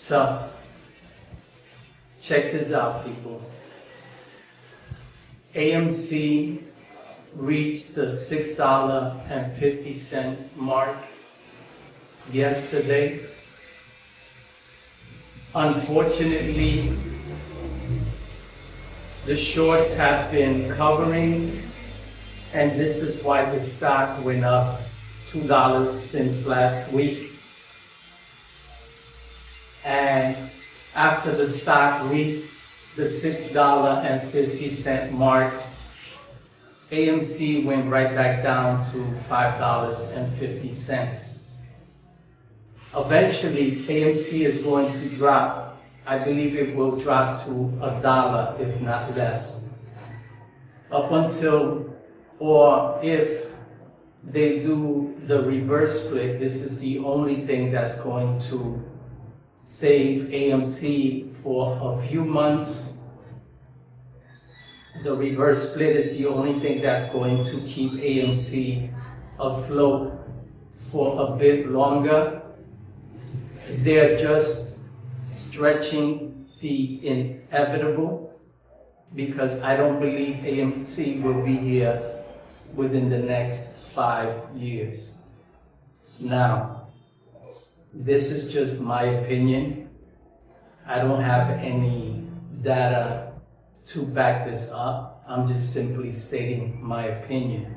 So, check this out, people. AMC reached the $6.50 mark yesterday. Unfortunately, the shorts have been covering, and this is why the stock went up $2 since last week. And after the stock reached the $6.50 mark, AMC went right back down to $5.50. Eventually, AMC is going to drop. I believe it will drop to $1, if not less. Up until, or if they do the reverse split, this is the only thing that's going to save AMC for a few months. The reverse split is the only thing that's going to keep AMC afloat for a bit longer. They're just stretching the inevitable, because I don't believe AMC will be here within the next 5 years. Now, this is just my opinion. I don't have any data to back this up. I'm just simply stating my opinion.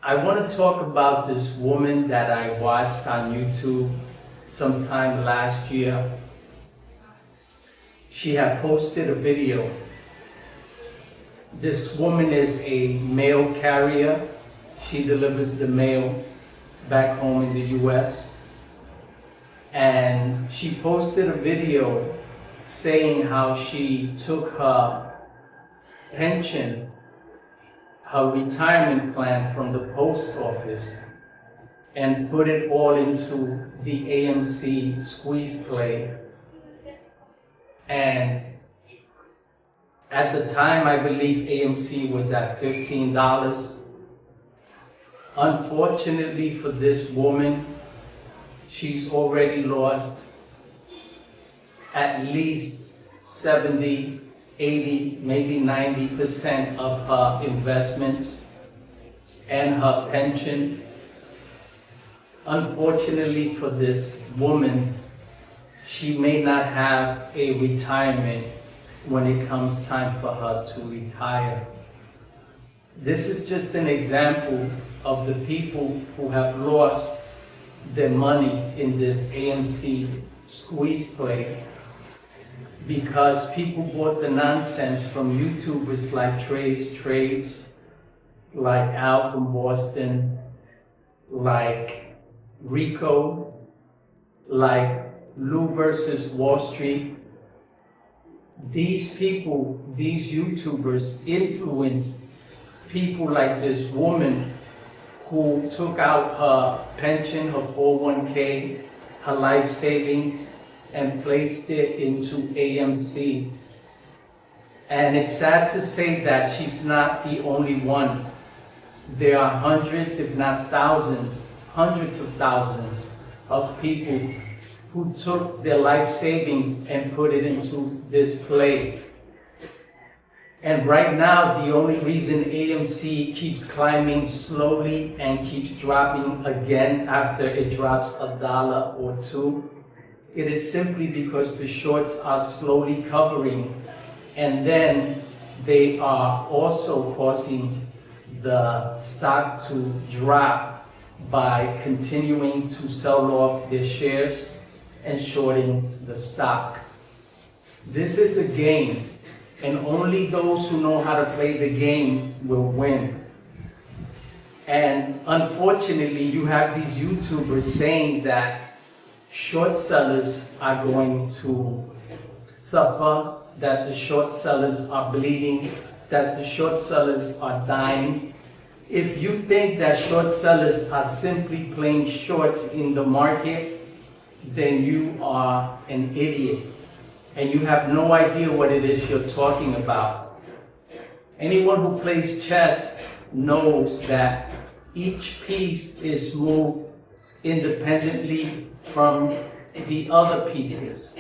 I want to talk about this woman that I watched on YouTube sometime last year. She had posted a video. This woman is a mail carrier. She delivers the mail back home in the US. And she posted a video saying how she took her pension, her retirement plan from the post office, and put it all into the AMC squeeze play. And at the time, I believe AMC was at $15. Unfortunately for this woman, she's already lost at least 70, 80, maybe 90% of her investments and her pension. Unfortunately for this woman, she may not have a retirement when it comes time for her to retire. This is just an example of the people who have lost their money in this AMC squeeze play, because people bought the nonsense from YouTubers like Trey's Trades, like Al from Boston, like Rico, like Lou versus Wall Street. These people, these YouTubers influenced people like this woman who took out her pension, her 401k, her life savings, and placed it into AMC. And it's sad to say that she's not the only one. There are hundreds, if not thousands, hundreds of thousands of people who took their life savings and put it into this play. And right now, the only reason AMC keeps climbing slowly and keeps dropping again after it drops $1 or $2, it is simply because the shorts are slowly covering, and then they are also causing the stock to drop by continuing to sell off their shares and shorting the stock. This is a game, and only those who know how to play the game will win. And unfortunately, you have these YouTubers saying that short sellers are going to suffer, that the short sellers are bleeding, that the short sellers are dying. If you think that short sellers are simply playing shorts in the market, then you are an idiot, and you have no idea what it is you're talking about. Anyone who plays chess knows that each piece is moved independently from the other pieces.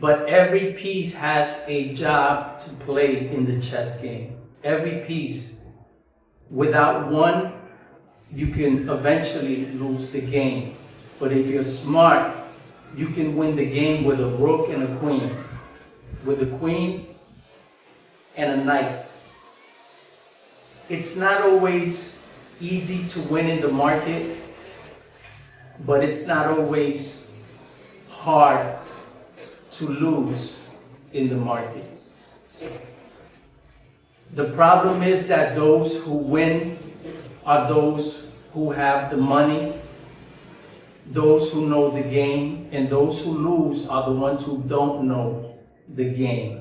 But every piece has a job to play in the chess game. Every piece. Without one, you can eventually lose the game. But if you're smart, you can win the game with a rook and a queen. With a queen and a knight. It's not always easy to win in the market, but it's not always hard to lose in the market. The problem is that those who win are those who have the money, those who know the game, and those who lose are the ones who don't know the game.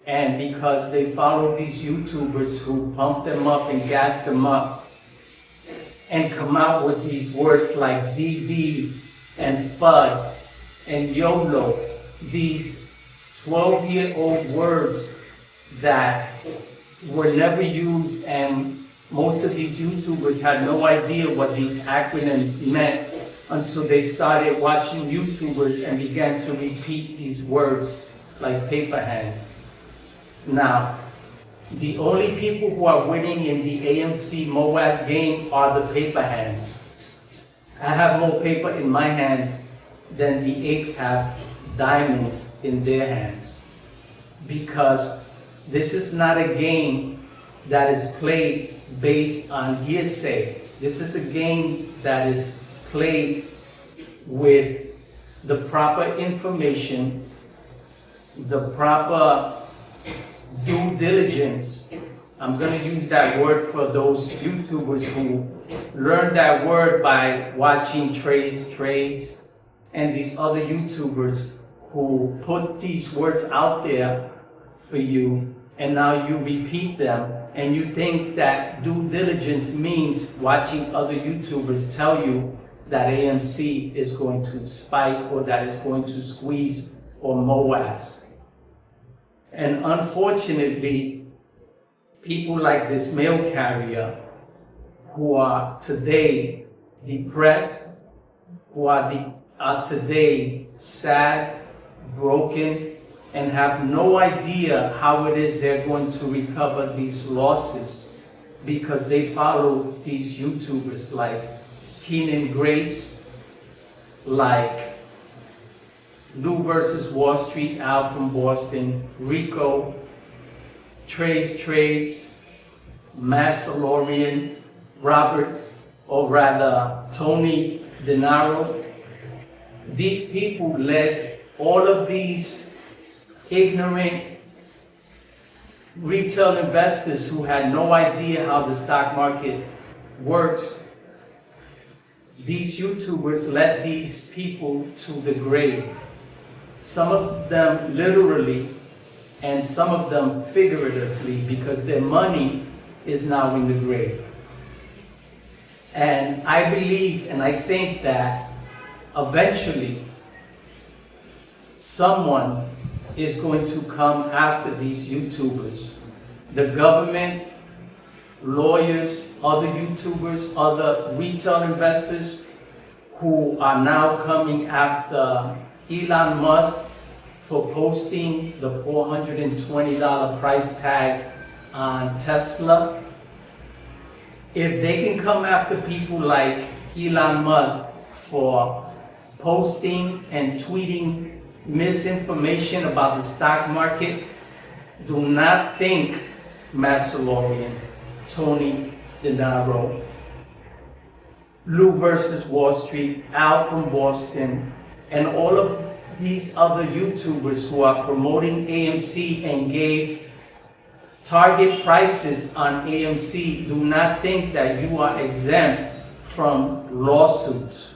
And because they follow these YouTubers who pump them up and gas them up and come out with these words like DB and FUD and YOLO, these 12-year-old words that were never used, and most of these YouTubers had no idea what these acronyms meant until they started watching YouTubers and began to repeat these words like paper hands. Now, the only people who are winning in the AMC MOAS game are the paper hands. I have more paper in my hands than the apes have diamonds in their hands. Because this is not a game that is played based on hearsay. This is a game that is played with the proper information, the proper due diligence. I'm going to use that word for those YouTubers who learned that word by watching Trades, and these other YouTubers who put these words out there for you, and now you repeat them, and you think that due diligence means watching other YouTubers tell you that AMC is going to spike or that it's going to squeeze or MOAS. And unfortunately, people like this mail carrier who are today depressed, who are today sad, broken, and have no idea how it is they're going to recover these losses because they follow these YouTubers like Keenan Grace, like Lou versus Wall Street, Al from Boston, Rico, Trades, Massalorian, Robert, or rather Tony DeNaro. These people led all of these ignorant retail investors who had no idea how the stock market works. These YouTubers led these people to the grave. Some of them literally, and some of them figuratively, because their money is now in the grave. And I believe and I think that eventually someone is going to come after these YouTubers. The government, lawyers, other YouTubers, other retail investors who are now coming after Elon Musk for posting the $420 price tag on Tesla. If they can come after people like Elon Musk for posting and tweeting misinformation about the stock market, do not think Massalorian, Tony DeNaro, Lou versus Wall Street, Al from Boston, and all of these other YouTubers who are promoting AMC and gave target prices on AMC, do not think that you are exempt from lawsuits.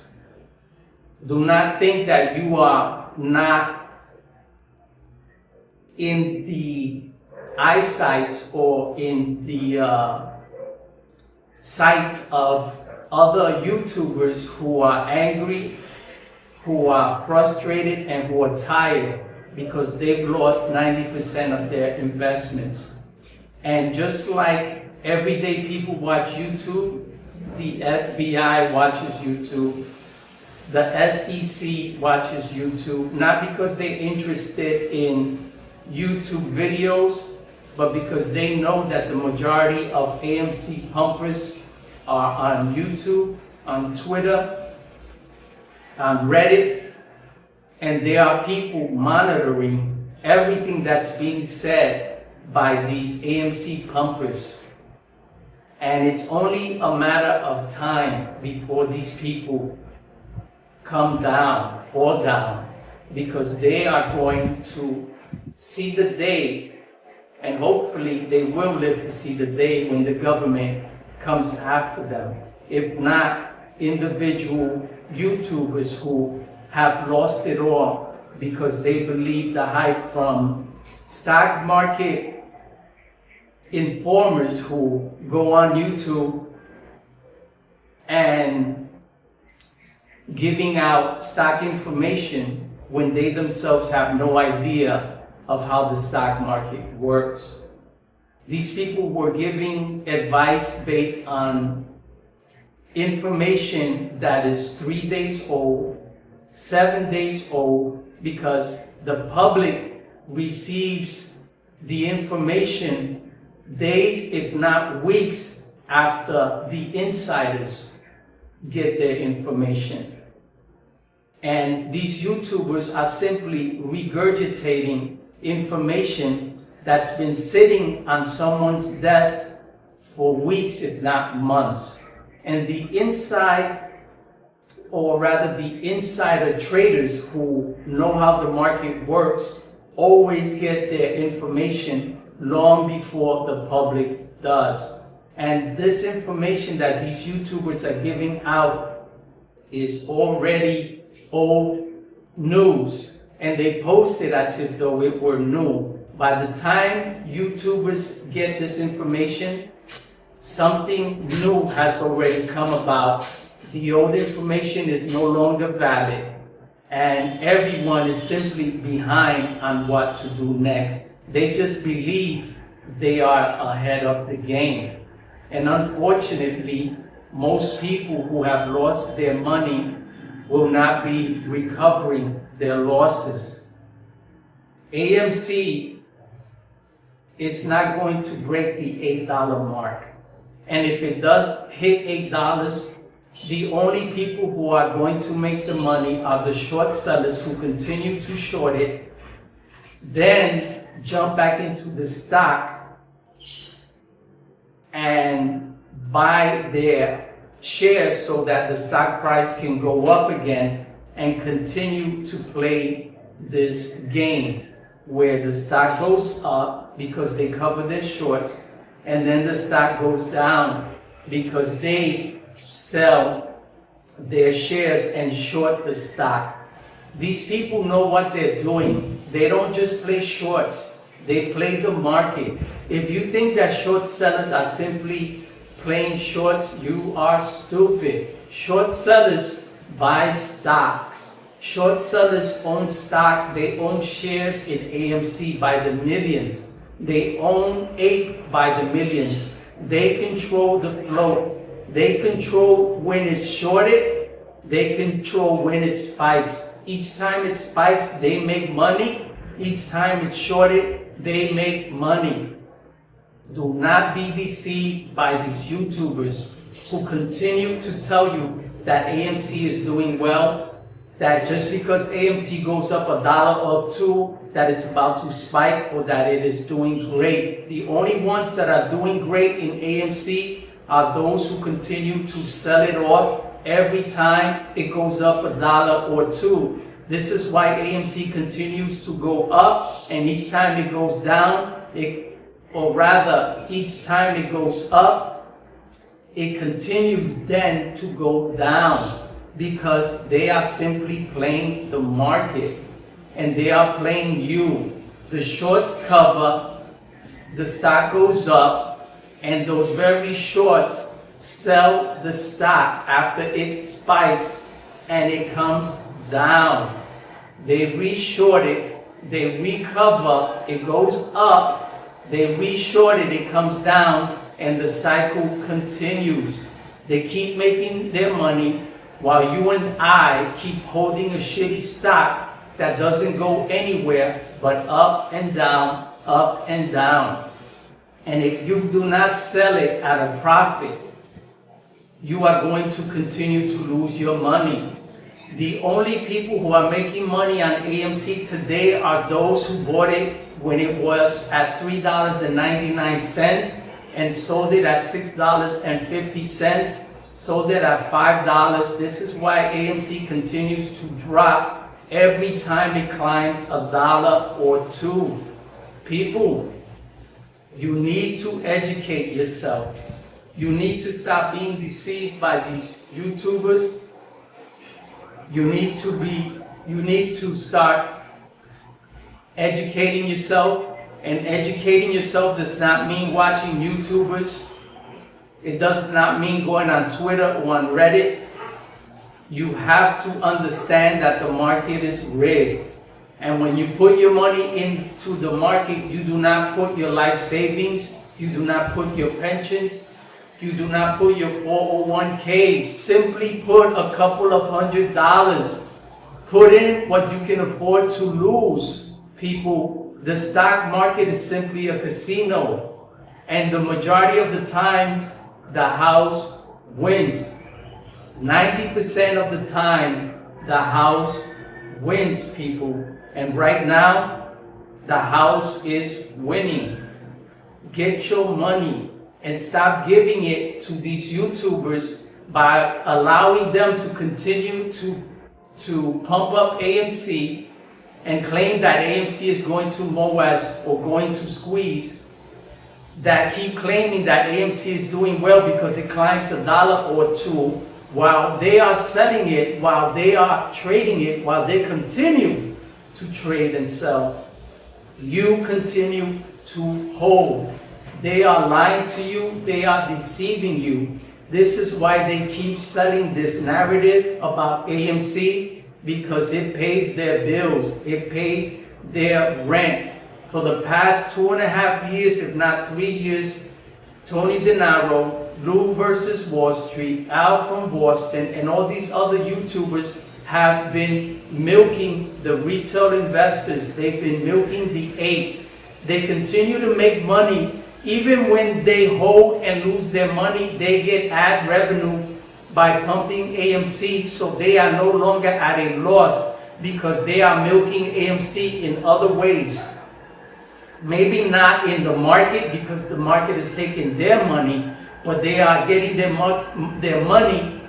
Do not think that you are not in the eyesight or in the sight of other YouTubers who are angry, who are frustrated, and who are tired because they've lost 90% of their investments. And just like everyday people watch YouTube, The FBI watches YouTube. The SEC watches YouTube, not because they're interested in YouTube videos, but because they know that the majority of AMC pumpers are on YouTube, on Twitter, on Reddit, and there are people monitoring everything that's being said by these AMC pumpers. And it's only a matter of time before these people come down, fall down, because they are going to see the day, and hopefully they will live to see the day when the government comes after them. If not, individual YouTubers who have lost it all because they believe the hype from stock market informers who go on YouTube and giving out stock information when they themselves have no idea of how the stock market works. These people were giving advice based on information that is 3 days old, 7 days old, because the public receives the information days, if not weeks, after the insiders get their information. And these YouTubers are simply regurgitating information that's been sitting on someone's desk for weeks, if not months. And the inside, or rather the insider traders who know how the market works, always get their information long before the public does. And this information that these YouTubers are giving out is already old news, and they post it as if though it were new. By the time YouTubers get this information, something new has already come about. The old information is no longer valid, and everyone is simply behind on what to do next. They just believe they are ahead of the game. And unfortunately, most people who have lost their money will not be recovering their losses. AMC is not going to break the $8 mark. And if it does hit $8, the only people who are going to make the money are the short sellers who continue to short it, then jump back into the stock and buy their shares so that the stock price can go up again and continue to play this game where the stock goes up because they cover their shorts, and then the stock goes down because they sell their shares and short the stock. These people know what they're doing. They don't just play shorts, they play the market. If you think that short sellers are simply playing shorts, you are stupid. Short sellers buy stocks. Short sellers own stock. They own shares in AMC by the millions. They own Ape by the millions. They control the float. They control when it's shorted. They control when it spikes. Each time it spikes, they make money. Each time it's shorted, they make money. Do not be deceived by these YouTubers who continue to tell you that AMC is doing well, that just because AMC goes up $1 or $2, that it's about to spike or that it is doing great. The only ones that are doing great in AMC are those who continue to sell it off every time it goes up $1 or $2. This is why AMC continues to go up, and each time it goes down, each time it goes up, it continues then to go down, because they are simply playing the market, and they are playing you. The shorts cover, the stock goes up, and those very shorts sell the stock after it spikes and it comes down. They reshort it, they recover, it goes up, they reshort it, it comes down, and the cycle continues. They keep making their money while you and I keep holding a shitty stock that doesn't go anywhere but up and down, up and down. And if you do not sell it at a profit, you are going to continue to lose your money. The only people who are making money on AMC today are those who bought it when it was at $3.99 and sold it at $6.50, sold it at $5. This is why AMC continues to drop every time it climbs $1 or $2. People, you need to educate yourself. You need to stop being deceived by these YouTubers. You need to start educating yourself. And educating yourself does not mean watching YouTubers. It does not mean going on Twitter or on Reddit. You have to understand that the market is rigged. And when you put your money into the market, you do not put your life savings, you do not put your pensions, you do not put your 401ks. Simply put a couple of $100. Put in what you can afford to lose. People, the stock market is simply a casino. And the majority of the times, the house wins. 90% of the time, the house wins, people. And right now, the house is winning. Get your money and stop giving it to these YouTubers by allowing them to continue to pump up AMC and claim that AMC is going to MOAS or going to squeeze, that keep claiming that AMC is doing well because it climbs $1 or $2, while they are selling it, while they are trading it, while they continue to trade and sell. You continue to hold. They are lying to you. They are deceiving you. This is why they keep selling this narrative about AMC, because it pays their bills. It pays their rent. For the past 2.5 years, if not 3 years, Tony DeNaro, Lou versus Wall Street, Al from Boston, and all these other YouTubers have been milking the retail investors. They've been milking the apes. They continue to make money. Even when they hold and lose their money, they get ad revenue by pumping AMC, so they are no longer at a loss because they are milking AMC in other ways. Maybe not in the market because the market is taking their money, but they are getting their money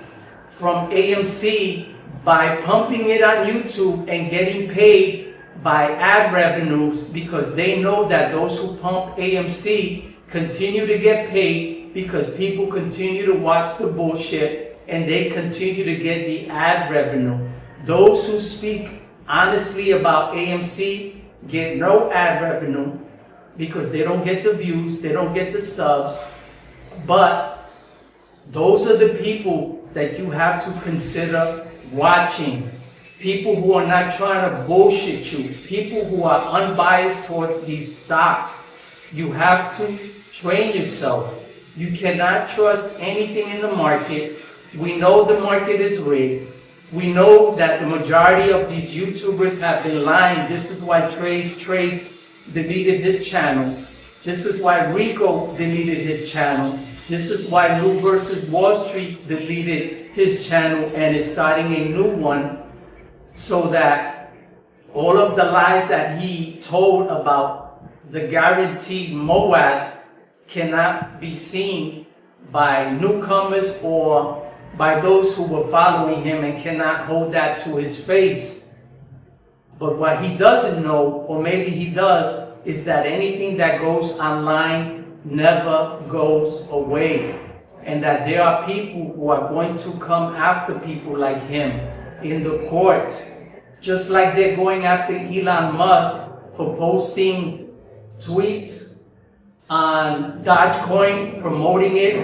from AMC by pumping it on YouTube and getting paid by ad revenues, because they know that those who pump AMC continue to get paid because people continue to watch the bullshit and they continue to get the ad revenue. Those who speak honestly about AMC get no ad revenue because they don't get the views, they don't get the subs. But those are the people that you have to consider watching. People who are not trying to bullshit you. People who are unbiased towards these stocks. You have to train yourself. You cannot trust anything in the market. We know the market is rigged. We know that the majority of these YouTubers have been lying. This is why Trades deleted his channel. This is why Rico deleted his channel. This is why Lou versus Wall Street deleted his channel and is starting a new one, so that all of the lies that he told about the guaranteed MOAS cannot be seen by newcomers or by those who were following him and cannot hold that to his face. But what he doesn't know, or maybe he does, is that anything that goes online never goes away. And that there are people who are going to come after people like him in the courts. Just like they're going after Elon Musk for posting tweets on Dogecoin, promoting it,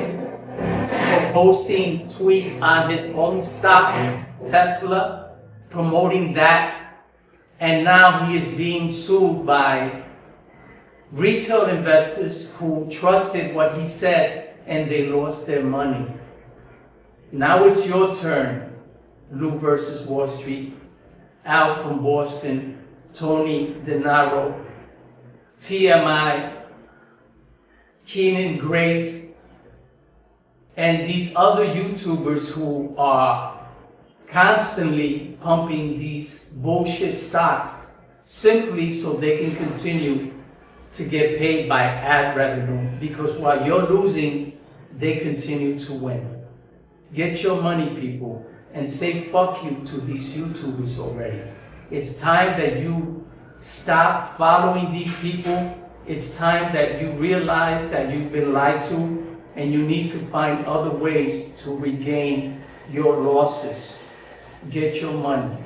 for posting tweets on his own stock, Tesla, promoting that. And now he is being sued by retail investors who trusted what he said and they lost their money. Now it's your turn. Lou versus Wall Street, Al from Boston, Tony DeNaro, TMI, Keenan Grace, and these other YouTubers who are constantly pumping these bullshit stocks simply so they can continue to get paid by ad revenue, because while you're losing, they continue to win. Get your money, people, and say fuck you to these YouTubers already. It's time that you stop following these people. It's time that you realize that you've been lied to, and you need to find other ways to regain your losses. Get your money.